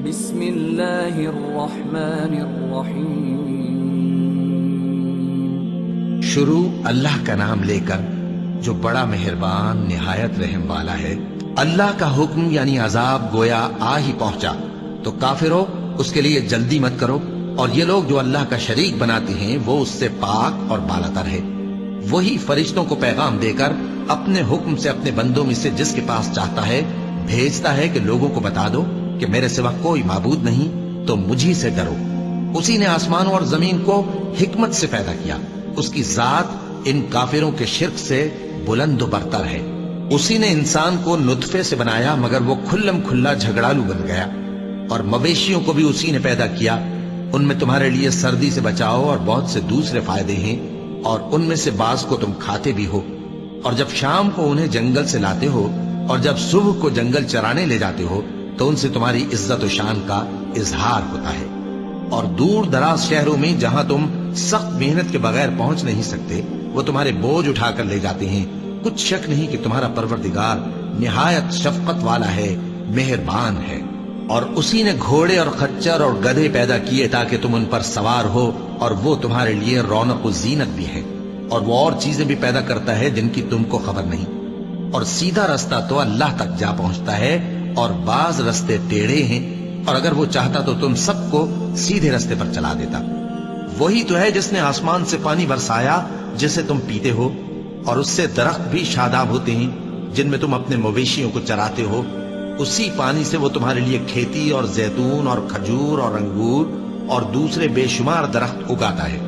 بسم اللہ الرحمن الرحیم۔ شروع اللہ کا نام لے کر جو بڑا مہربان نہایت رحم والا ہے۔ اللہ کا حکم یعنی عذاب گویا آ ہی پہنچا تو کافروں اس کے لیے جلدی مت کرو، اور یہ لوگ جو اللہ کا شریک بناتے ہیں وہ اس سے پاک اور بالاتر ہے۔ وہی فرشتوں کو پیغام دے کر اپنے حکم سے اپنے بندوں میں سے جس کے پاس چاہتا ہے بھیجتا ہے کہ لوگوں کو بتا دو کہ میرے سوا کوئی معبود نہیں، تو مجھی سے ڈرو۔ اسی نے آسمانوں اور زمین کو حکمت سے پیدا کیا، اس کی ذات ان کافروں کے شرک سے بلند و برتر ہے۔ اسی نے انسان کو نطفے سے بنایا مگر وہ کھلم کھلا جھگڑالو بن گیا، اور مویشیوں کو بھی اسی نے پیدا کیا، ان میں تمہارے لیے سردی سے بچاؤ اور بہت سے دوسرے فائدے ہیں، اور ان میں سے بعض کو تم کھاتے بھی ہو، اور جب شام کو انہیں جنگل سے لاتے ہو اور جب صبح کو جنگل چرانے لے جاتے ہو تو ان سے تمہاری عزت و شان کا اظہار ہوتا ہے۔ اور دور دراز شہروں میں جہاں تم سخت محنت کے بغیر پہنچ نہیں سکتے وہ تمہارے بوجھ اٹھا کر لے جاتے ہیں۔ کچھ شک نہیں کہ تمہارا پروردگار نہایت شفقت والا ہے، مہربان ہے۔ اور اسی نے گھوڑے اور خچر اور گدھے پیدا کیے تاکہ تم ان پر سوار ہو، اور وہ تمہارے لیے رونق و زینت بھی ہے۔ اور وہ اور چیزیں بھی پیدا کرتا ہے جن کی تم کو خبر نہیں۔ اور سیدھا رستہ تو اللہ تک جا پہنچتا ہے، اور بعض رستے ٹیڑھے ہیں، اور اگر وہ چاہتا تو تم سب کو سیدھے رستے پر چلا دیتا۔ وہی تو ہے جس نے آسمان سے پانی برسایا جسے تم پیتے ہو، اور اس سے درخت بھی شاداب ہوتے ہیں جن میں تم اپنے مویشیوں کو چراتے ہو۔ اسی پانی سے وہ تمہارے لیے کھیتی اور زیتون اور کھجور اور انگور اور دوسرے بے شمار درخت اگاتا ہے،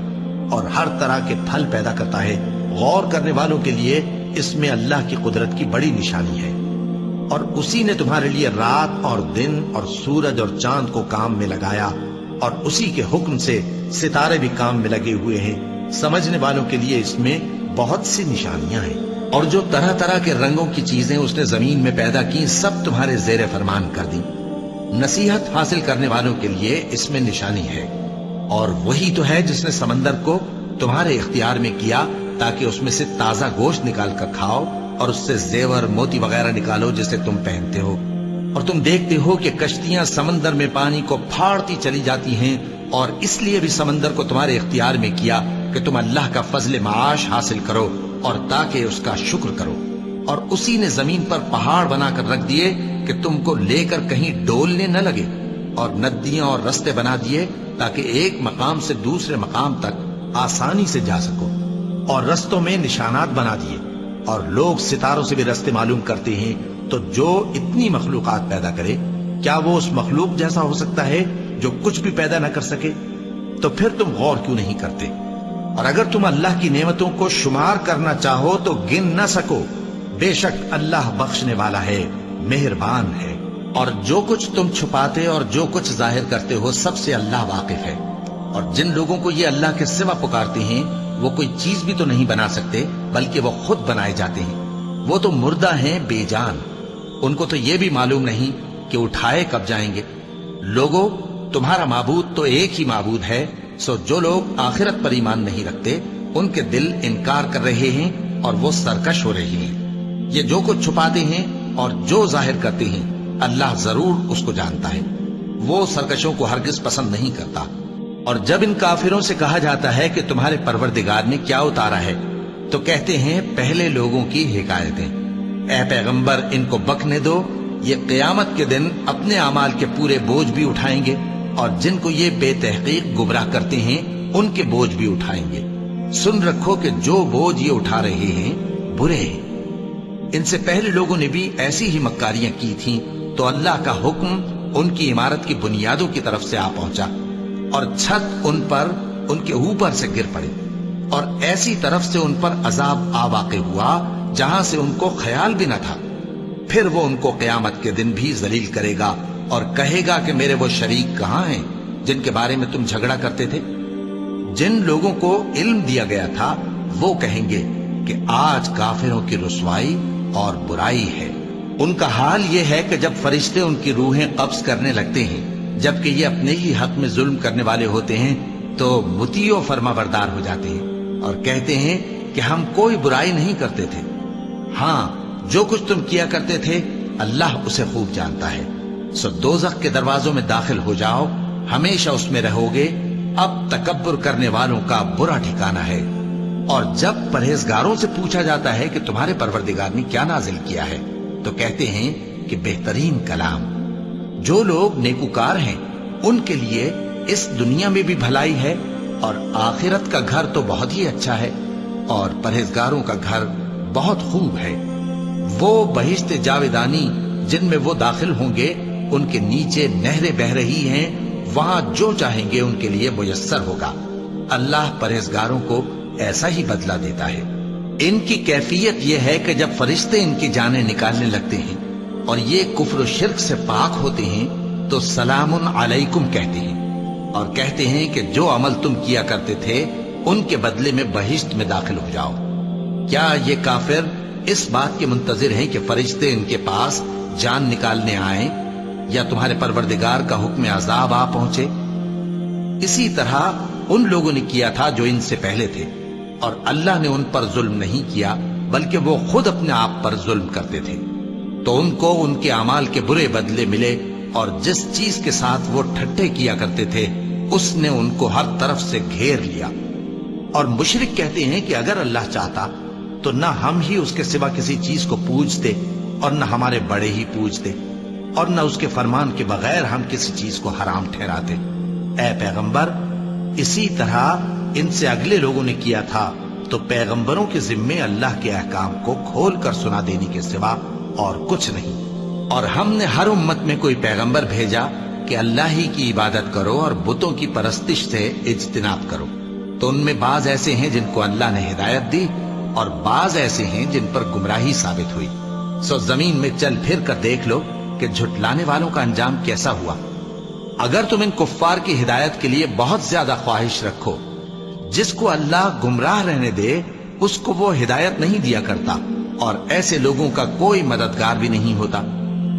اور ہر طرح کے پھل پیدا کرتا ہے۔ غور کرنے والوں کے لیے اس میں اللہ کی قدرت کی بڑی نشانی ہے۔ اور اسی نے تمہارے لیے رات اور دن اور سورج اور چاند کو کام میں لگایا، اور اسی کے حکم سے ستارے بھی کام میں لگے ہوئے ہیں۔ سمجھنے والوں کے لیے اس میں بہت سی نشانیاں ہیں۔ اور جو طرح طرح کے رنگوں کی چیزیں اس نے زمین میں پیدا کی سب تمہارے زیر فرمان کر دی۔ نصیحت حاصل کرنے والوں کے لیے اس میں نشانی ہے۔ اور وہی تو ہے جس نے سمندر کو تمہارے اختیار میں کیا تاکہ اس میں سے تازہ گوشت نکال کر کھاؤ، اور اس سے زیور موتی وغیرہ نکالو جسے تم پہنتے ہو۔ اور تم دیکھتے ہو کہ کشتیاں سمندر میں پانی کو پھاڑتی چلی جاتی ہیں، اور اس لیے بھی سمندر کو تمہارے اختیار میں کیا کہ تم اللہ کا فضل معاش حاصل کرو اور تاکہ اس کا شکر کرو۔ اور اسی نے زمین پر پہاڑ بنا کر رکھ دیے کہ تم کو لے کر کہیں ڈولنے نہ لگے، اور ندیاں اور رستے بنا دیے تاکہ ایک مقام سے دوسرے مقام تک آسانی سے جا سکو، اور رستوں میں نشانات بنا دیے۔ اور لوگ ستاروں سے بھی رستے معلوم کرتے ہیں، تو جو اتنی مخلوقات پیدا کرے کیا وہ اس مخلوق جیسا ہو سکتا ہے جو کچھ بھی پیدا نہ کر سکے؟ تو پھر تم غور کیوں نہیں کرتے؟ اور اگر تم اللہ کی نعمتوں کو شمار کرنا چاہو تو گن نہ سکو۔ بے شک اللہ بخشنے والا ہے، مہربان ہے۔ اور جو کچھ تم چھپاتے اور جو کچھ ظاہر کرتے ہو سب سے اللہ واقف ہے۔ اور جن لوگوں کو یہ اللہ کے سوا پکارتے ہیں وہ کوئی چیز بھی تو نہیں بنا سکتے بلکہ وہ خود بنائے جاتے ہیں۔ وہ تو مردہ ہیں بے جان، ان کو تو یہ بھی معلوم نہیں کہ اٹھائے کب جائیں گے۔ لوگوں، تمہارا معبود تو ایک ہی معبود ہے، سو جو لوگ آخرت پر ایمان نہیں رکھتے ان کے دل انکار کر رہے ہیں اور وہ سرکش ہو رہے ہیں۔ یہ جو کچھ چھپاتے ہیں اور جو ظاہر کرتے ہیں اللہ ضرور اس کو جانتا ہے، وہ سرکشوں کو ہرگز پسند نہیں کرتا۔ اور جب ان کافروں سے کہا جاتا ہے کہ تمہارے پروردگار نے کیا اتارا ہے تو کہتے ہیں پہلے لوگوں کی حکایتیں۔ اے پیغمبر ان کو بکنے دو، یہ قیامت کے دن اپنے اعمال کے پورے بوجھ بھی اٹھائیں گے، اور جن کو یہ بے تحقیق گمراہ کرتے ہیں ان کے بوجھ بھی اٹھائیں گے۔ سن رکھو کہ جو بوجھ یہ اٹھا رہے ہیں برے ہیں۔ ان سے پہلے لوگوں نے بھی ایسی ہی مکاریاں کی تھیں تو اللہ کا حکم ان کی عمارت کی بنیادوں کی طرف سے آ پہنچا، اور چھت ان پر ان کے اوپر سے گر پڑی، اور ایسی طرف سے ان پر عذاب آ واقع ہوا جہاں سے ان کو خیال بھی نہ تھا۔ پھر وہ ان کو قیامت کے دن بھی ذلیل کرے گا اور کہے گا کہ میرے وہ شریک کہاں ہیں جن کے بارے میں تم جھگڑا کرتے تھے؟ جن لوگوں کو علم دیا گیا تھا وہ کہیں گے کہ آج کافروں کی رسوائی اور برائی ہے۔ ان کا حال یہ ہے کہ جب فرشتے ان کی روحیں قبض کرنے لگتے ہیں جبکہ یہ اپنے ہی حق میں ظلم کرنے والے ہوتے ہیں تو مطیع و فرما بردار ہو جاتے ہیں اور کہتے ہیں کہ ہم کوئی برائی نہیں کرتے تھے۔ ہاں، جو کچھ تم کیا کرتے تھے اللہ اسے خوب جانتا ہے۔ سو دوزخ کے دروازوں میں داخل ہو جاؤ، ہمیشہ اس میں رہو گے، اب تکبر کرنے والوں کا برا ٹھکانہ ہے۔ اور جب پرہیزگاروں سے پوچھا جاتا ہے کہ تمہارے پروردگار نے کیا نازل کیا ہے، تو کہتے ہیں کہ بہترین کلام۔ جو لوگ نیکوکار ہیں ان کے لیے اس دنیا میں بھی بھلائی ہے اور آخرت کا گھر تو بہت ہی اچھا ہے، اور پرہیزگاروں کا گھر بہت خوب ہے۔ وہ بہشت جاویدانی جن میں وہ داخل ہوں گے، ان کے نیچے نہریں بہہ رہی ہیں، وہاں جو چاہیں گے ان کے لیے میسر ہوگا۔ اللہ پرہیزگاروں کو ایسا ہی بدلہ دیتا ہے۔ ان کی کیفیت یہ ہے کہ جب فرشتے ان کی جانیں نکالنے لگتے ہیں اور یہ کفر و شرک سے پاک ہوتے ہیں تو سلام علیکم کہتے ہیں، اور کہتے ہیں کہ جو عمل تم کیا کرتے تھے ان کے بدلے میں بہشت میں داخل ہو جاؤ۔ کیا یہ کافر اس بات کے منتظر ہیں کہ فرشتے ان کے پاس جان نکالنے آئیں یا تمہارے پروردگار کا حکم عذاب آ پہنچے؟ اسی طرح ان لوگوں نے کیا تھا جو ان سے پہلے تھے، اور اللہ نے ان پر ظلم نہیں کیا بلکہ وہ خود اپنے آپ پر ظلم کرتے تھے۔ تو ان کو ان کے اعمال کے برے بدلے ملے، اور جس چیز کے ساتھ وہ ٹھٹھے کیا کرتے تھے اس نے ان کو ہر طرف سے گھیر لیا۔ اور مشرک کہتے ہیں کہ اگر اللہ چاہتا تو نہ ہم ہی اس کے سوا کسی چیز کو پوجتے اور نہ ہمارے بڑے ہی پوجتے، اور نہ اس کے فرمان کے بغیر ہم کسی چیز کو حرام ٹھہراتے۔ اے پیغمبر، اسی طرح ان سے اگلے لوگوں نے کیا تھا، تو پیغمبروں کے ذمے اللہ کے احکام کو کھول کر سنا دینے کے سوا اور کچھ نہیں۔ اور ہم نے ہر امت میں کوئی پیغمبر بھیجا کہ اللہ ہی کی عبادت کرو اور بتوں کی پرستش سے اجتناب کرو، تو ان میں بعض ایسے ہیں جن کو اللہ نے ہدایت دی اور بعض ایسے ہیں جن پر گمراہی ثابت ہوئی۔ سو زمین میں چل پھر کر دیکھ لو کہ جھٹلانے والوں کا انجام کیسا ہوا۔ اگر تم ان کفار کی ہدایت کے لیے بہت زیادہ خواہش رکھو، جس کو اللہ گمراہ رہنے دے اس کو وہ ہدایت نہیں دیا کرتا، اور ایسے لوگوں کا کوئی مددگار بھی نہیں ہوتا۔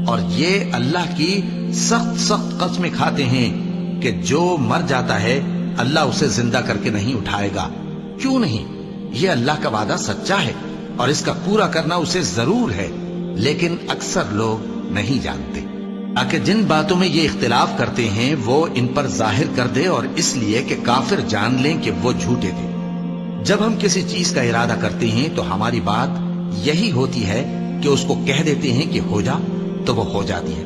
اور یہ اللہ کی سخت سخت قسمیں کھاتے ہیں کہ جو مر جاتا ہے اللہ اسے زندہ کر کے نہیں اٹھائے گا۔ کیوں نہیں؟ یہ اللہ کا وعدہ سچا ہے اور اس کا پورا کرنا اسے ضرور ہے، لیکن اکثر لوگ نہیں جانتے۔ تاکہ جن باتوں میں یہ اختلاف کرتے ہیں وہ ان پر ظاہر کر دے، اور اس لیے کہ کافر جان لیں کہ وہ جھوٹے تھے۔ جب ہم کسی چیز کا ارادہ کرتے ہیں تو ہماری بات یہی ہوتی ہے کہ اس کو کہہ دیتے ہیں کہ ہو جا، تو وہ ہو جاتی ہے۔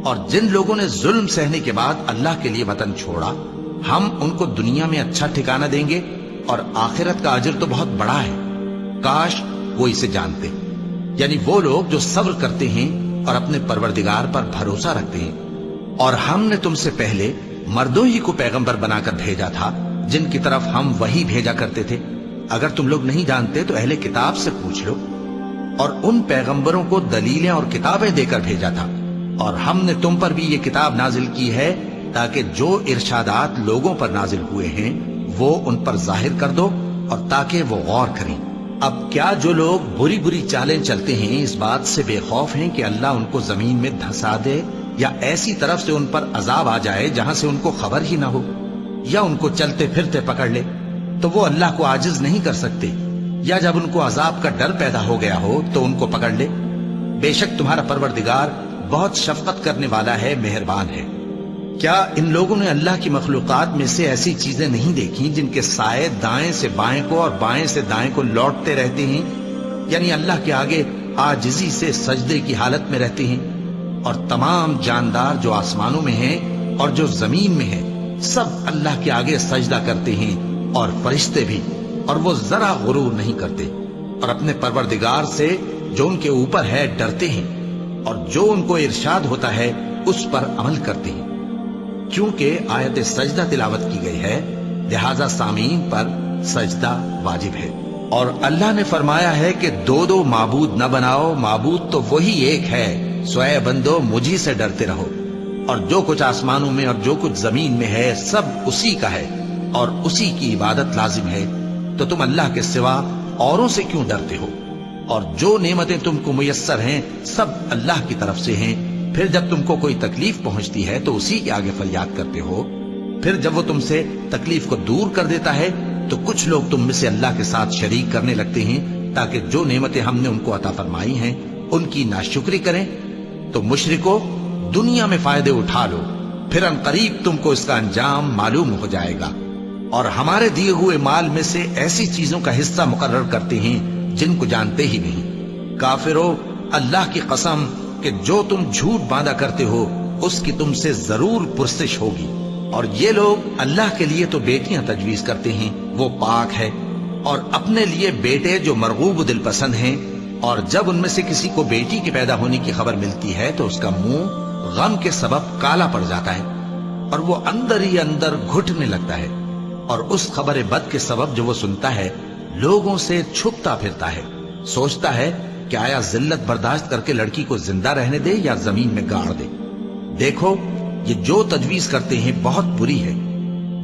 اور جن لوگوں نے ظلم سہنے کے بعد اللہ کے لیے وطن چھوڑا، ہم ان کو دنیا میں اچھا ٹھکانہ دیں گے، اور آخرت کا اجر تو بہت بڑا ہے۔ کاش وہ اسے جانتے، یعنی وہ لوگ جو صبر کرتے ہیں اور اپنے پروردگار پر بھروسہ رکھتے ہیں۔ اور ہم نے تم سے پہلے مردوں ہی کو پیغمبر بنا کر بھیجا تھا جن کی طرف ہم وہی بھیجا کرتے تھے۔ اگر تم لوگ نہیں جانتے تو اہل کتاب سے پوچھ لو۔ اور ان پیغمبروں کو دلیلیں اور کتابیں دے کر بھیجا تھا، اور ہم نے تم پر بھی یہ کتاب نازل کی ہے تاکہ جو ارشادات لوگوں پر نازل ہوئے ہیں وہ ان پر ظاہر کر دو، اور تاکہ وہ غور کریں۔ اب کیا جو لوگ بری بری چالیں چلتے ہیں اس بات سے بے خوف ہیں کہ اللہ ان کو زمین میں دھسا دے، یا ایسی طرف سے ان پر عذاب آ جائے جہاں سے ان کو خبر ہی نہ ہو، یا ان کو چلتے پھرتے پکڑ لے؟ تو وہ اللہ کو عاجز نہیں کر سکتے، یا جب ان کو عذاب کا ڈر پیدا ہو گیا ہو تو ان کو پکڑ لے۔ بے شک تمہارا پروردگار بہت شفقت کرنے والا ہے، مہربان ہے۔ کیا ان لوگوں نے اللہ کی مخلوقات میں سے ایسی چیزیں نہیں دیکھی جن کے سائے دائیں سے بائیں کو اور بائیں سے دائیں کو لوٹتے رہتے ہیں، یعنی اللہ کے آگے عاجزی سے سجدے کی حالت میں رہتے ہیں؟ اور تمام جاندار جو آسمانوں میں ہیں اور جو زمین میں ہیں سب اللہ کے آگے سجدہ کرتے ہیں، اور فرشتے بھی، اور وہ ذرا غرور نہیں کرتے، اور اپنے پروردگار سے جو ان کے اوپر ہے ڈرتے ہیں، اور جو ان کو ارشاد ہوتا ہے اس پر عمل کرتے ہیں۔ چونکہ آیت سجدہ تلاوت کی گئی ہے لہذا سامعین پر سجدہ واجب ہے۔ اور اللہ نے فرمایا ہے کہ دو دو معبود نہ بناؤ، معبود تو وہی ایک ہے، سو اے بندو مجھی سے ڈرتے رہو۔ اور جو کچھ آسمانوں میں اور جو کچھ زمین میں ہے سب اسی کا ہے، اور اسی کی عبادت لازم ہے، تو تم اللہ کے سوا اوروں سے کیوں ڈرتے ہو؟ اور جو نعمتیں تم کو میسر ہیں سب اللہ کی طرف سے ہیں۔ پھر جب تم کو کوئی تکلیف پہنچتی ہے تو اسی کے آگے فریاد کرتے ہو، پھر جب وہ تم سے تکلیف کو دور کر دیتا ہے تو کچھ لوگ تم میں سے اللہ کے ساتھ شریک کرنے لگتے ہیں تاکہ جو نعمتیں ہم نے ان کو عطا فرمائی ہیں ان کی ناشکری کریں۔ تو مشرکو، دنیا میں فائدے اٹھا لو، پھر انقریب تم کو اس کا انجام معلوم ہو جائے گا۔ اور ہمارے دیے ہوئے مال میں سے ایسی چیزوں کا حصہ مقرر کرتے ہیں جن کو جانتے ہی نہیں۔ کافرو، اللہ کی قسم کہ جو تم جھوٹ باندھا کرتے ہو اس کی تم سے ضرور پرسش ہوگی۔ اور یہ لوگ اللہ کے لیے تو بیٹیاں تجویز کرتے ہیں، وہ پاک ہے، اور اپنے لیے بیٹے جو مرغوب دل پسند ہیں، اور جب ان میں سے کسی کو بیٹی کے پیدا ہونے کی خبر ملتی ہے تو اس کا منہ غم کے سبب کالا پڑ جاتا ہے اور وہ اندر ہی اندر گھٹنے لگتا ہے، اور اس خبر بد کے سبب جو وہ سنتا ہے لوگوں سے چھپتا پھرتا ہے، سوچتا ہے کہ آیا ذلت برداشت کر کے لڑکی کو زندہ رہنے دے یا زمین میں گاڑ دے۔ دیکھو، یہ جو تجویز کرتے ہیں بہت بری ہے۔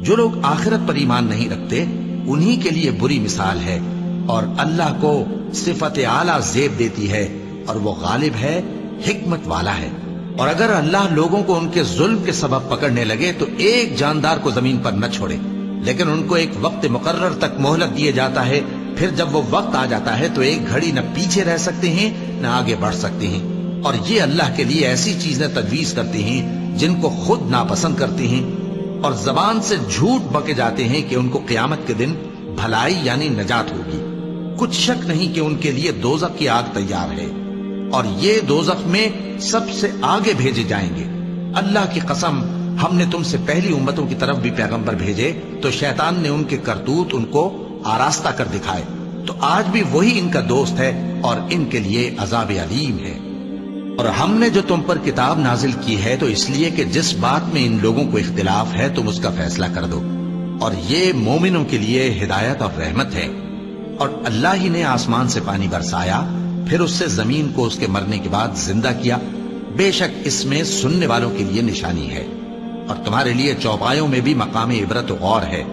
جو لوگ آخرت پر ایمان نہیں رکھتے انہی کے لیے بری مثال ہے، اور اللہ کو صفت اعلیٰ زیب دیتی ہے، اور وہ غالب ہے، حکمت والا ہے۔ اور اگر اللہ لوگوں کو ان کے ظلم کے سبب پکڑنے لگے تو ایک جاندار کو زمین پر نہ چھوڑے، لیکن ان کو ایک وقت مقرر تک مہلت دیے جاتا ہے، پھر جب وہ وقت آ جاتا ہے تو ایک گھڑی نہ پیچھے رہ سکتے ہیں نہ آگے بڑھ سکتے ہیں۔ اور یہ اللہ کے لیے ایسی چیزیں تجویز کرتے ہیں جن کو خود ناپسند کرتے ہیں، اور زبان سے جھوٹ بکے جاتے ہیں کہ ان کو قیامت کے دن بھلائی یعنی نجات ہوگی۔ کچھ شک نہیں کہ ان کے لیے دوزخ کی آگ تیار ہے، اور یہ دوزخ میں سب سے آگے بھیجے جائیں گے۔ اللہ کی قسم، ہم نے تم سے پہلی امتوں کی طرف بھی پیغمبر بھیجے تو شیطان نے ان کے کرتوت ان کو آراستہ کر دکھائے، تو آج بھی وہی ان کا دوست ہے اور ان کے لیے عذاب علیم ہے۔ اور ہم نے جو تم پر کتاب نازل کی ہے تو اس لیے کہ جس بات میں ان لوگوں کو اختلاف ہے تم اس کا فیصلہ کر دو، اور یہ مومنوں کے لیے ہدایت اور رحمت ہے۔ اور اللہ ہی نے آسمان سے پانی برسایا، پھر اس سے زمین کو اس کے مرنے کے بعد زندہ کیا، بے شک اس میں سننے والوں کے لیے نشانی ہے۔ اور تمہارے لیے چوپایوں میں بھی مقام عبرت و غور ہے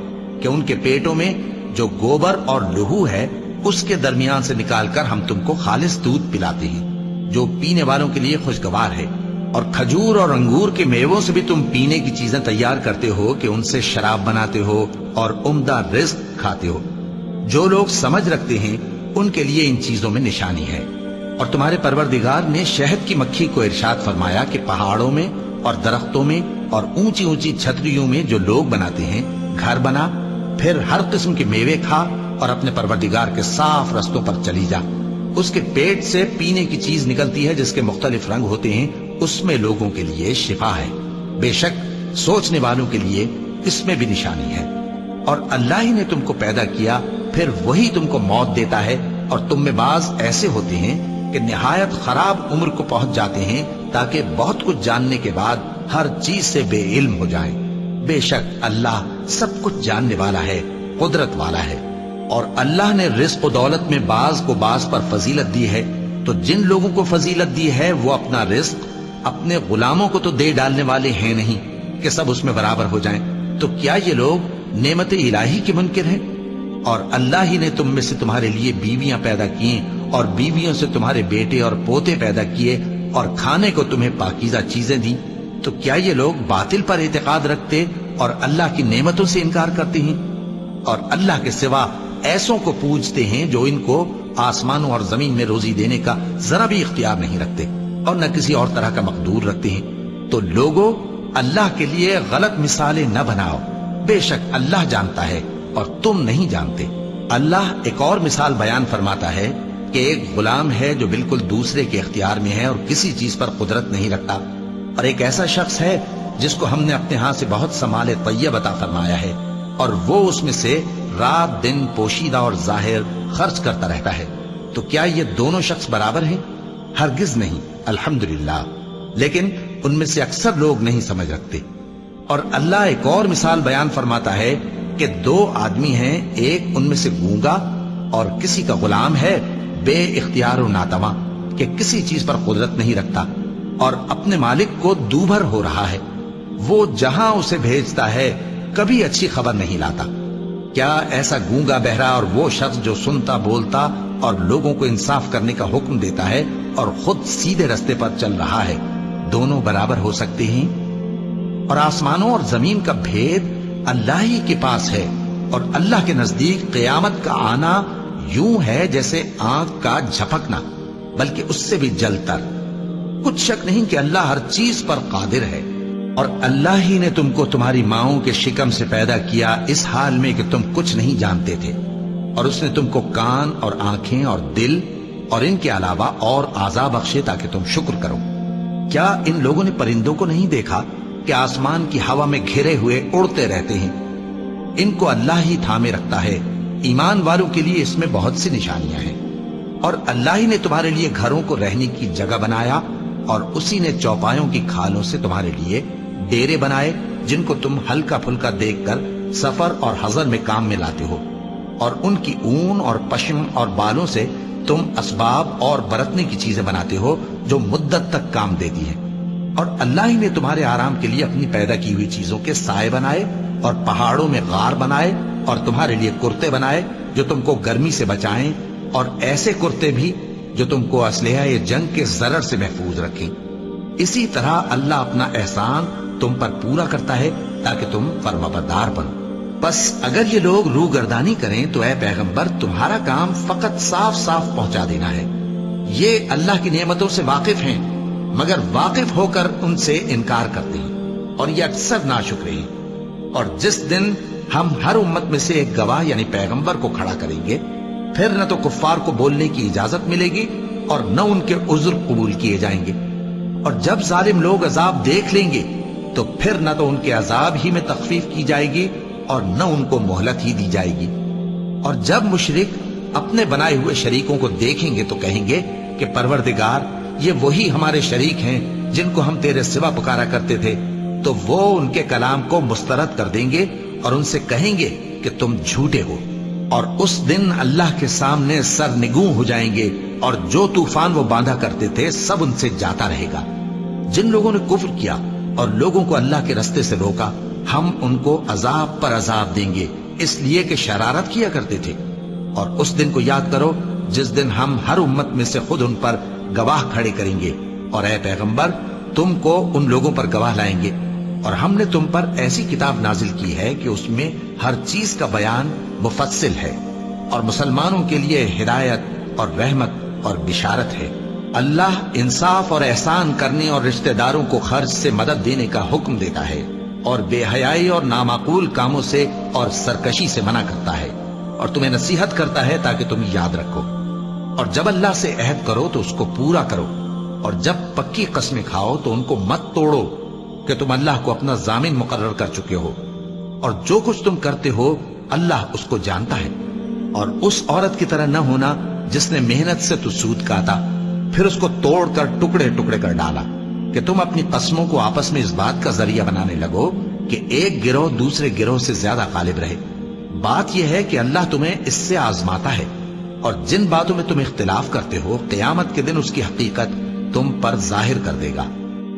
کہ ان کے پیٹوں میں جو گوبر اور لہو ہے اس کے درمیان سے نکال کر ہم تم کو خالص دودھ پلاتے ہیں جو پینے والوں کے لیے خوشگوار ہے، اور کھجور اور انگور کے میووں سے بھی تم پینے کی چیزیں تیار کرتے ہو کہ ان سے شراب بناتے ہو اور عمدہ رزق کھاتے ہو۔ جو لوگ سمجھ رکھتے ہیں ان کے لیے ان چیزوں میں نشانی ہے۔ اور تمہارے پروردگار نے شہد کی مکھی کو ارشاد فرمایا کہ پہاڑوں میں اور درختوں میں اور اونچی اونچی چھتریوں میں جو لوگ بناتے ہیں گھر بنا، پھر ہر قسم کے میوے کھا اور اپنے پروردگار کے صاف رستوں پر چلی جا۔ اس کے پیٹ سے پینے کی چیز نکلتی ہے جس کے مختلف رنگ ہوتے ہیں، اس میں لوگوں کے لیے شفا ہے، بے شک سوچنے والوں کے لیے اس میں بھی نشانی ہے۔ اور اللہ ہی نے تم کو پیدا کیا، پھر وہی تم کو موت دیتا ہے، اور تم میں بعض ایسے ہوتے ہیں کہ نہایت خراب عمر کو پہنچ جاتے ہیں تاکہ بہت کچھ جاننے کے بعد ہر چیز سے بے علم ہو جائیں۔ بے شک اللہ سب کچھ جاننے والا ہے، قدرت والا ہے۔ اور اللہ نے رزق و دولت میں بعض کو بعض پر فضیلت دی ہے، تو جن لوگوں کو فضیلت دی ہے وہ اپنا رزق اپنے غلاموں کو تو دے ڈالنے والے ہیں نہیں کہ سب اس میں برابر ہو جائیں، تو کیا یہ لوگ نعمت الہی کے منکر ہیں؟ اور اللہ ہی نے تم میں سے تمہارے لیے بیویاں پیدا کی اور بیویوں سے تمہارے بیٹے اور پوتے پیدا کیے اور کھانے کو تمہیں پاکیزہ چیزیں دیں، تو کیا یہ لوگ باطل پر اعتقاد رکھتے اور اللہ کی نعمتوں سے انکار کرتے ہیں؟ اور اللہ کے سوا ایسوں کو پوجتے ہیں جو ان کو آسمانوں اور زمین میں روزی دینے کا ذرا بھی اختیار نہیں رکھتے اور نہ کسی اور طرح کا مقدور رکھتے ہیں۔ تو لوگوں، اللہ کے لیے غلط مثالیں نہ بناؤ، بے شک اللہ جانتا ہے اور تم نہیں جانتے۔ اللہ ایک اور مثال بیان فرماتا ہے کہ ایک غلام ہے جو بالکل دوسرے کے اختیار میں ہے اور کسی چیز پر قدرت نہیں رکھتا، اور ایک ایسا شخص ہے جس کو ہم نے اپنے ہاں سے بہت سا مال طیب عطا فرمایا ہے اور وہ اس میں سے رات دن پوشیدہ اور ظاہر خرچ کرتا رہتا ہے، تو کیا یہ دونوں شخص برابر ہیں؟ ہرگز نہیں، الحمدللہ، لیکن ان میں سے اکثر لوگ نہیں سمجھ رکھتے۔ اور اللہ ایک اور مثال بیان فرماتا ہے کہ دو آدمی ہیں، ایک ان میں سے گونگا اور کسی کا غلام ہے بے اختیار و ناتواں کہ کسی چیز پر قدرت نہیں رکھتا اور اپنے مالک کو دوبھر ہو رہا ہے، وہ جہاں اسے بھیجتا ہے کبھی اچھی خبر نہیں لاتا۔ کیا ایسا گونگا بہرا اور وہ شخص جو سنتا بولتا اور لوگوں کو انصاف کرنے کا حکم دیتا ہے اور خود سیدھے رستے پر چل رہا ہے، دونوں برابر ہو سکتے ہیں؟ اور آسمانوں اور زمین کا بھید اللہ ہی کے پاس ہے، اور اللہ کے نزدیک قیامت کا آنا یوں ہے جیسے آنکھ کا جھپکنا، بلکہ اس سے بھی جل تر۔ کچھ شک نہیں کہ اللہ ہر چیز پر قادر ہے، اور اللہ ہی نے تم کو تمہاری ماؤں کے شکم سے پیدا کیا اس حال میں کہ تم کچھ نہیں جانتے تھے، اور اس نے تم کو کان اور آنکھیں اور دل اور ان کے علاوہ اور اعضاء بخشے تاکہ تم شکر کرو۔ کیا ان لوگوں نے پرندوں کو نہیں دیکھا کہ آسمان کی ہوا میں گھرے ہوئے اڑتے رہتے ہیں؟ ان کو اللہ ہی تھامے رکھتا ہے۔ ایمان والوں کے لیے اس میں بہت سی نشانیاں ہیں۔ اور اللہ ہی نے تمہارے لیے گھروں کو رہنے کی جگہ بنایا، اور اسی نے چوپایوں کی کھالوں سے تمہارے لیے ڈیرے بنائے جن کو تم ہلکا پھلکا دیکھ کر سفر اور حضر میں کام میں لاتے ہو، اور ان کی اون اور پشم اور بالوں سے تم اسباب اور برتنے کی چیزیں بناتے ہو جو مدت تک کام دیتی ہیں۔ اور اللہ ہی نے تمہارے آرام کے لیے اپنی پیدا کی ہوئی چیزوں کے سائے بنائے، اور پہاڑوں میں غار بنائے، اور تمہارے لیے کرتے بنائے جو تم کو گرمی سے بچائیں، اور ایسے کرتے بھی جو تم کو اسلحہ جنگ کے ضرر سے محفوظ رکھیں۔ اسی طرح اللہ اپنا احسان تم پر پورا کرتا ہے تاکہ تم فرمانبردار بنو۔ بس اگر یہ لوگ روگردانی کریں تو اے پیغمبر تمہارا کام فقط صاف صاف پہنچا دینا ہے۔ یہ اللہ کی نعمتوں سے واقف ہیں، مگر واقف ہو کر ان سے انکار کرتے ہیں، اور یہ اکثر ناشکرے ہیں۔ اور جس دن ہم ہر امت میں سے ایک گواہ یعنی پیغمبر کو کھڑا کریں گے، پھر نہ تو کفار کو بولنے کی اجازت ملے گی اور نہ ان کے عذر قبول کیے جائیں گے۔ اور جب ظالم لوگ عذاب دیکھ لیں گے تو پھر نہ تو ان کے عذاب ہی میں تخفیف کی جائے گی اور نہ ان کو مہلت ہی دی جائے گی۔ اور جب مشرک اپنے بنائے ہوئے شریکوں کو دیکھیں گے تو کہیں گے کہ پروردگار، یہ وہی ہمارے شریک ہیں جن کو ہم تیرے سوا پکارا کرتے تھے۔ تو وہ ان کے کلام کو مسترد کر دیں گے اور ان سے کہیں گے کہ تم جھوٹے ہو، اور اس دن اللہ کے سامنے سرنگوں ہو جائیں گے، اور جو طوفان وہ باندھا کرتے تھے سب ان سے جاتا رہے گا۔ جن لوگوں نے کفر کیا اور لوگوں کو اللہ کے رستے سے روکا، ہم ان کو عذاب پر عذاب دیں گے، اس لیے کہ شرارت کیا کرتے تھے۔ اور اس دن کو یاد کرو جس دن ہم ہر امت میں سے خود ان پر گواہ کھڑے کریں گے، اور اے پیغمبر تم کو ان لوگوں پر گواہ لائیں گے۔ اور ہم نے تم پر ایسی کتاب نازل کی ہے کہ اس میں ہر چیز کا بیان مفصل ہے، اور مسلمانوں کے لیے ہدایت اور رحمت اور بشارت ہے۔ اللہ انصاف اور احسان کرنے اور رشتہ داروں کو خرچ سے مدد دینے کا حکم دیتا ہے، اور بے حیائی اور نامعقول کاموں سے اور سرکشی سے منع کرتا ہے، اور تمہیں نصیحت کرتا ہے تاکہ تم یاد رکھو۔ اور جب اللہ سے عہد کرو تو اس کو پورا کرو، اور جب پکی قسمیں کھاؤ تو ان کو مت توڑو کہ تم اللہ کو اپنا ضامن مقرر کر چکے ہو، اور جو کچھ تم کرتے ہو اللہ اس کو جانتا ہے۔ اور اس عورت کی طرح نہ ہونا جس نے محنت سے تو سود کاتا پھر اس کو توڑ کر ٹکڑے ٹکڑے کر ڈالا، کہ تم اپنی قسموں کو آپس میں اس بات کا ذریعہ بنانے لگو کہ ایک گروہ دوسرے گروہ سے زیادہ غالب رہے۔ بات یہ ہے کہ اللہ تمہیں اس سے آزماتا ہے، اور جن باتوں میں تم اختلاف کرتے ہو قیامت کے دن اس کی حقیقت تم پر ظاہر کر دے گا۔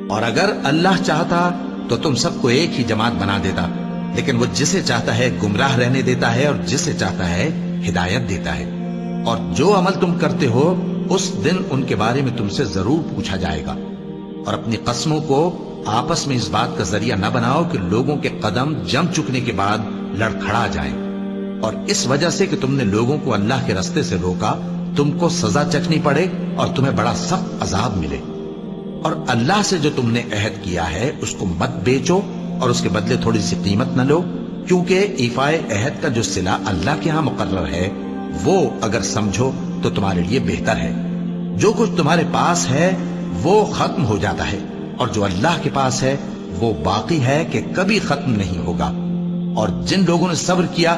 اور اگر اللہ چاہتا تو تم سب کو ایک ہی جماعت بنا دیتا، لیکن وہ جسے چاہتا ہے گمراہ رہنے دیتا ہے اور جسے چاہتا ہے ہدایت دیتا ہے۔ اور جو عمل تم کرتے ہو اس دن ان کے بارے میں تم سے ضرور پوچھا جائے گا۔ اور اپنی قسموں کو آپس میں اس بات کا ذریعہ نہ بناؤ کہ لوگوں کے قدم جم چکنے کے بعد لڑکھڑا جائیں، اور اس وجہ سے کہ تم نے لوگوں کو اللہ کے رستے سے روکا تم کو سزا چکھنی پڑے اور تمہیں بڑا سخت عذاب ملے۔ اور اللہ سے جو تم نے عہد کیا ہے اس کو مت بیچو اور اس کے بدلے تھوڑی سی قیمت نہ لو، کیونکہ ایفائے عہد کا جو صلہ اللہ کے ہاں مقرر ہے وہ اگر سمجھو تو تمہارے لیے بہتر ہے۔ جو کچھ تمہارے پاس ہے وہ ختم ہو جاتا ہے، اور جو اللہ کے پاس ہے وہ باقی ہے کہ کبھی ختم نہیں ہوگا۔ اور جن لوگوں نے صبر کیا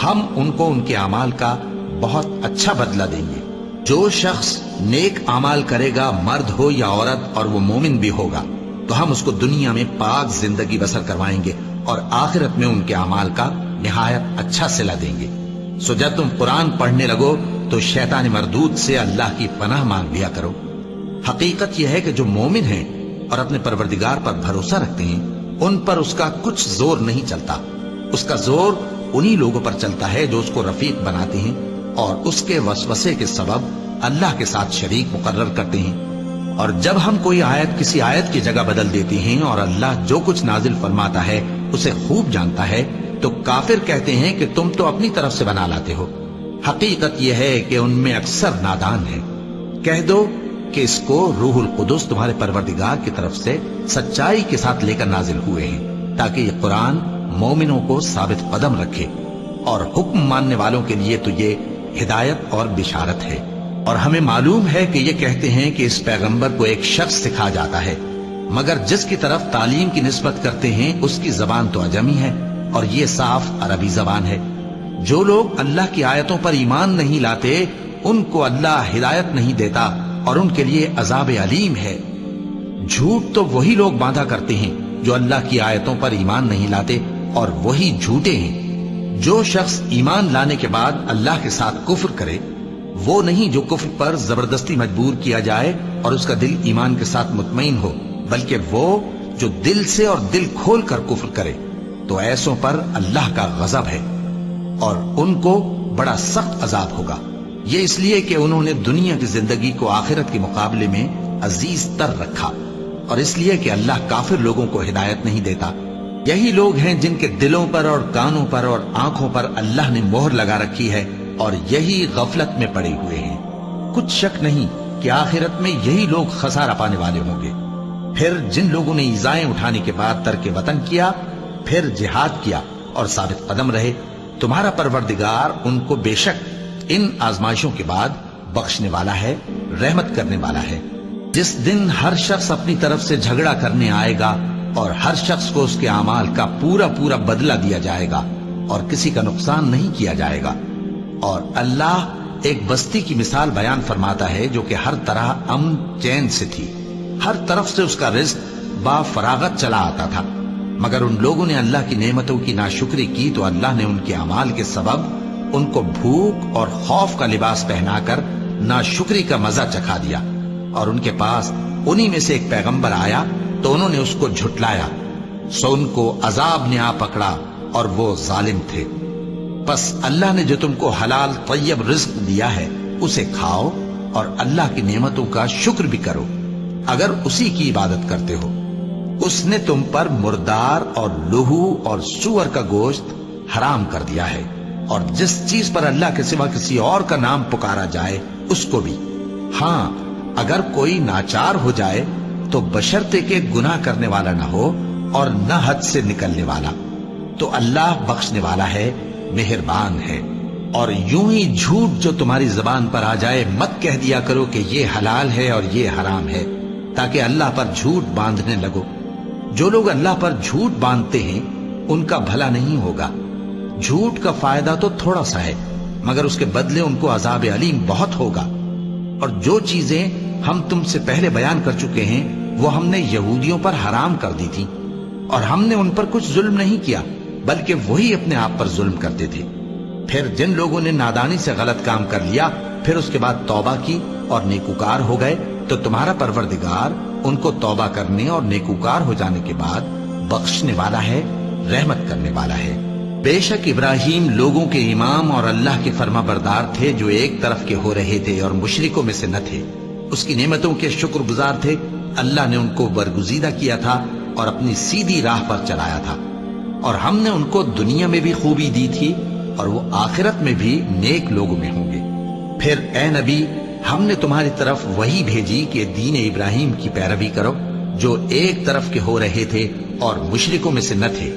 ہم ان کو ان کے اعمال کا بہت اچھا بدلہ دیں گے۔ جو شخص نیک اعمال کرے گا مرد ہو یا عورت اور وہ مومن بھی ہوگا تو ہم اس کو دنیا میں پاک زندگی بسر کروائیں گے اور آخرت میں ان کے اعمال کا نہایت اچھا صلہ دیں گے۔ سو جب تم قرآن پڑھنے لگو تو شیطان مردود سے اللہ کی پناہ مانگ لیا کرو۔ حقیقت یہ ہے کہ جو مومن ہیں اور اپنے پروردگار پر بھروسہ رکھتے ہیں ان پر اس کا کچھ زور نہیں چلتا۔ اس کا زور انہی لوگوں پر چلتا ہے جو اس کو رفیق بناتے ہیں اور اس کے وسوسے کے سبب اللہ کے ساتھ شریک مقرر کرتے ہیں۔ اور جب ہم کوئی آیت کسی آیت کی جگہ بدل دیتے ہیں اور اللہ جو کچھ نازل فرماتا ہے اسے خوب جانتا ہے تو کافر کہتے ہیں کہ تم تو اپنی طرف سے بنا لاتے ہو۔ حقیقت یہ ہے کہ ان میں اکثر نادان ہیں۔ کہہ دو کہ اس کو روح القدس تمہارے پروردگار کی طرف سے سچائی کے ساتھ لے کر نازل ہوئے ہیں، تاکہ یہ قرآن مومنوں کو ثابت قدم رکھے، اور حکم ماننے والوں کے لیے تو یہ ہدایت اور بشارت ہے۔ اور ہمیں معلوم ہے کہ یہ کہتے ہیں کہ اس پیغمبر کو ایک شخص سکھا جاتا ہے، مگر جس کی طرف تعلیم کی نسبت کرتے ہیں اس کی زبان تو عجمی ہے، اور یہ صاف عربی زبان ہے۔ جو لوگ اللہ کی آیتوں پر ایمان نہیں لاتے ان کو اللہ ہدایت نہیں دیتا، اور ان کے لیے عذاب علیم ہے۔ جھوٹ تو وہی لوگ باندھا کرتے ہیں جو اللہ کی آیتوں پر ایمان نہیں لاتے، اور وہی جھوٹے ہیں۔ جو شخص ایمان لانے کے بعد اللہ کے ساتھ کفر کرے، وہ نہیں جو کفر پر زبردستی مجبور کیا جائے اور اس کا دل ایمان کے ساتھ مطمئن ہو، بلکہ وہ جو دل سے اور دل کھول کر کفر کرے، تو ایسوں پر اللہ کا غضب ہے، اور ان کو بڑا سخت عذاب ہوگا۔ یہ اس لیے کہ انہوں نے دنیا کی زندگی کو آخرت کے مقابلے میں عزیز تر رکھا، اور اس لیے کہ اللہ کافر لوگوں کو ہدایت نہیں دیتا۔ یہی لوگ ہیں جن کے دلوں پر اور کانوں پر اور آنکھوں پر اللہ نے مہر لگا رکھی ہے، اور یہی غفلت میں پڑے ہوئے ہیں۔ کچھ شک نہیں کہ آخرت میں یہی لوگ خسارہ پانے والے ہوں گے۔ پھر جن لوگوں نے ایذائیں اٹھانے کے بعد ترک وطن کیا، پھر جہاد کیا اور ثابت قدم رہے، تمہارا پروردگار ان کو بے شک ان آزمائشوں کے بعد بخشنے والا ہے، رحمت کرنے والا ہے۔ جس دن ہر شخص اپنی طرف سے جھگڑا کرنے آئے گا، اور ہر شخص کو اس کے اعمال کا پورا پورا بدلہ دیا جائے گا، اور کسی کا نقصان نہیں کیا جائے گا۔ اور اللہ ایک بستی کی مثال بیان فرماتا ہے جو کہ ہر طرح امن چین سے تھی، ہر طرف سے اس کا رزق با فراغت چلا آتا تھا، مگر ان لوگوں نے اللہ کی نعمتوں کی ناشکری کی تو اللہ نے ان کے اعمال کے سبب ان کو بھوک اور خوف کا لباس پہنا کر ناشکری کا مزہ چکھا دیا۔ اور ان کے پاس انہی میں سے ایک پیغمبر آیا تو انہوں نے اس کو جھٹلایا، سو ان کو عذاب نے آ پکڑا اور وہ ظالم تھے۔ بس اللہ نے جو تم کو حلال طیب رزق دیا ہے اسے کھاؤ، اور اللہ کی نعمتوں کا شکر بھی کرو اگر اسی کی عبادت کرتے ہو۔ اس نے تم پر مردار اور لہو اور سور کا گوشت حرام کر دیا ہے، اور جس چیز پر اللہ کے سوا کسی اور کا نام پکارا جائے اس کو بھی۔ ہاں، اگر کوئی ناچار ہو جائے تو بشرطے کہ گناہ کرنے والا نہ ہو اور نہ حد سے نکلنے والا، تو اللہ بخشنے والا ہے، مہربان ہے۔ اور یوں ہی جھوٹ جو تمہاری زبان پر آ جائے مت کہہ دیا کرو کہ یہ حلال ہے اور یہ حرام ہے، تاکہ اللہ پر جھوٹ باندھنے لگو۔ جو لوگ اللہ پر جھوٹ باندھتے ہیں ان کا بھلا نہیں ہوگا۔ جھوٹ کا فائدہ تو تھوڑا سا ہے، مگر اس کے بدلے ان کو عذاب علیم بہت ہوگا۔ اور جو چیزیں ہم تم سے پہلے بیان کر چکے ہیں وہ ہم نے یہودیوں پر حرام کر دی تھی، اور ہم نے ان پر کچھ ظلم نہیں کیا بلکہ وہی اپنے آپ پر ظلم کرتے تھے۔ پھر جن لوگوں نے نادانی سے غلط کام کر لیا پھر اس کے بعد توبہ کی اور نیکوکار ہو گئے تو تمہارا پروردگار ان کو توبہ کرنے اور نیکوکار ہو جانے کے بعد بخشنے والا ہے، رحمت کرنے والا ہے۔ بے شک ابراہیم لوگوں کے امام اور اللہ کے فرما بردار تھے جو ایک طرف کے ہو رہے تھے اور مشرکوں میں سے نہ تھے۔ اس کی نعمتوں کے شکر گزار تھے۔ اللہ نے ان کو برگزیدہ کیا تھا اور اپنی سیدھی راہ پر چلایا تھا، اور ہم نے ان کو دنیا میں بھی خوبی دی تھی اور وہ آخرت میں بھی نیک لوگوں میں ہوں گے۔ پھر اے نبی، ہم نے تمہاری طرف وہی بھیجی کہ دین ابراہیم کی پیروی کرو جو ایک طرف کے ہو رہے تھے اور مشرکوں میں سے نہ تھے۔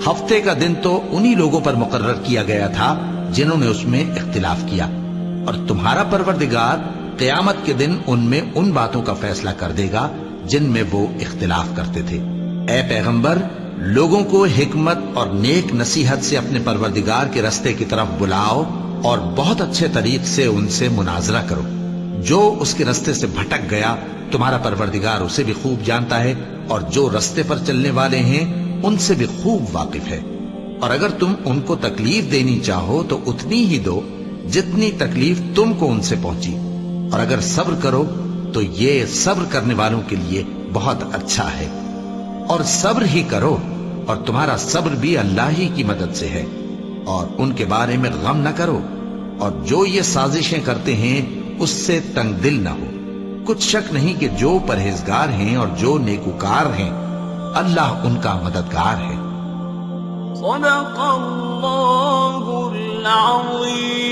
ہفتے کا دن تو انہی لوگوں پر مقرر کیا گیا تھا جنہوں نے اس میں اختلاف کیا، اور تمہارا پروردگار قیامت کے دن ان میں ان باتوں کا فیصلہ کر دے گا جن میں وہ اختلاف کرتے تھے۔ اے پیغمبر، لوگوں کو حکمت اور نیک نصیحت سے اپنے پروردگار کے رستے کی طرف بلاؤ اور بہت اچھے طریق سے ان سے مناظرہ کرو۔ جو اس کے رستے سے بھٹک گیا تمہارا پروردگار اسے بھی خوب جانتا ہے، اور جو رستے پر چلنے والے ہیں ان سے بھی خوب واقف ہے۔ اور اگر تم ان کو تکلیف دینی چاہو تو اتنی ہی دو جتنی تکلیف تم کو ان سے پہنچی، اور اگر صبر کرو تو یہ صبر کرنے والوں کے لیے بہت اچھا ہے۔ اور صبر ہی کرو، اور تمہارا صبر بھی اللہ ہی کی مدد سے ہے، اور ان کے بارے میں غم نہ کرو، اور جو یہ سازشیں کرتے ہیں اس سے تنگ دل نہ ہو۔ کچھ شک نہیں کہ جو پرہیزگار ہیں اور جو نیکوکار ہیں اللہ ان کا مددگار ہے۔ صدق اللہ العظیم۔